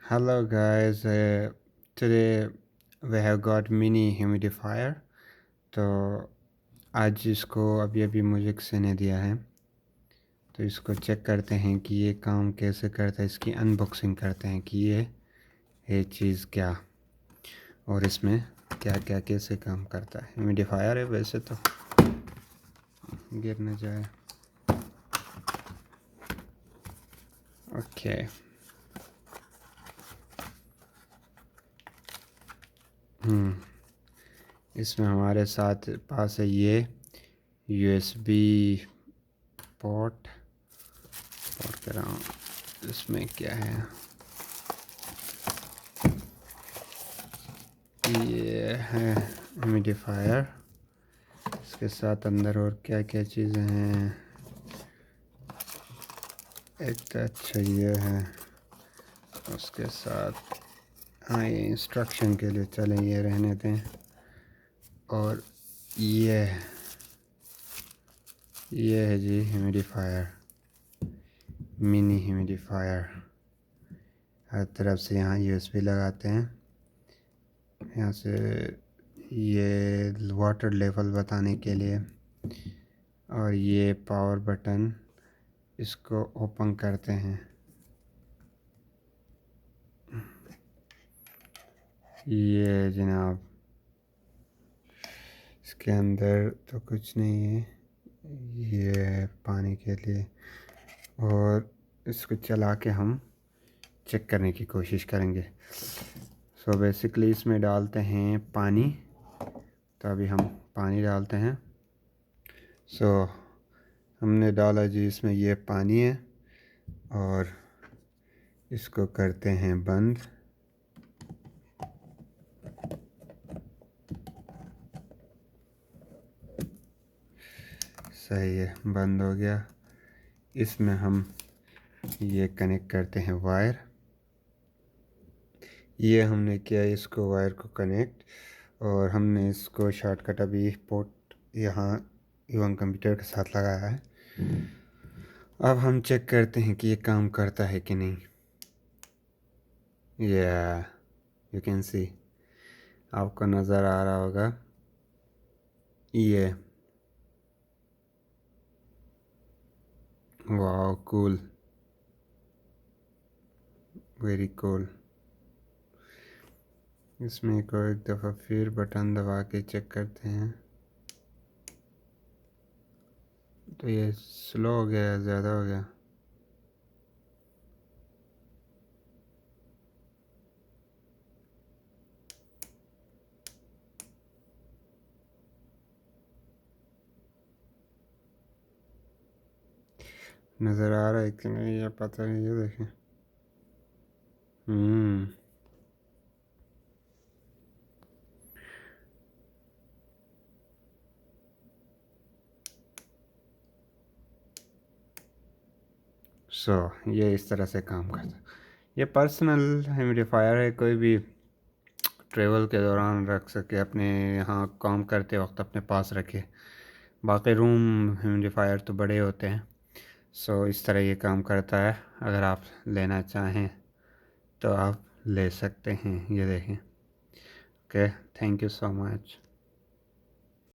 Hello guys, today we have got mini humidifier। तो आज इसको अभी अभी मुझे किसी ने दिया है, तो इसको चेक करते हैं कि ये काम कैसे करता है। इसकी अनबॉक्सिंग करते हैं कि ये चीज़ क्या और इसमें क्या क्या कैसे काम करता है। ह्यूमिडिफायर है वैसे तो, गिर न जाए। ओके, इसमें हमारे साथ पास है ये USB पोर्ट कर रहा हूँ। इसमें क्या है, ये है ह्यूमिडिफायर। इसके साथ अंदर और क्या क्या चीज़ें हैं, एक तो अच्छा ये है, उसके साथ हाँ ये इंस्ट्रक्शन के लिए, चलें ये रहने दें। और ये है जी ह्यूमिडिफायर, मिनी ह्यूमिडिफायर। हर तरफ से यहाँ USB लगाते हैं, यहाँ से ये वाटर लेवल बताने के लिए, और ये पावर बटन, इसको ओपन करते हैं। ये जनाब, इसके अंदर तो कुछ नहीं है, ये है पानी के लिए। और इसको चला के हम चेक करने की कोशिश करेंगे। सो बेसिकली इसमें डालते हैं पानी, तो अभी हम पानी डालते हैं। सो हमने डाला जी, इसमें ये पानी है और इसको करते हैं बंद। सही है, बंद हो गया। इसमें हम ये कनेक्ट करते हैं वायर। ये हमने किया इसको वायर को कनेक्ट, और हमने इसको शॉर्टकट अभी पोर्ट यहाँ इवन कंप्यूटर के साथ लगाया है। अब हम चेक करते हैं कि ये काम करता है कि नहीं। यू कैन सी, आपको नज़र आ रहा होगा ये। वाह, कूल, वेरी कूल। इसमें को एक दफ़ा फिर बटन दबा के चेक करते हैं। तो ये स्लो हो गया, ज़्यादा हो गया। नज़र आ रहा है कि नहीं ये पता नहीं, ये देखें। ये इस तरह से काम करता है। ये पर्सनल ह्यूमिडिफायर है, कोई भी ट्रेवल के दौरान रख सके, अपने यहाँ काम करते वक्त अपने पास रखे। बाकी रूम ह्यूमिडिफायर तो बड़े होते हैं। इस तरह ये काम करता है। अगर आप लेना चाहें तो आप ले सकते हैं, ये देखें। Okay, thank you so much.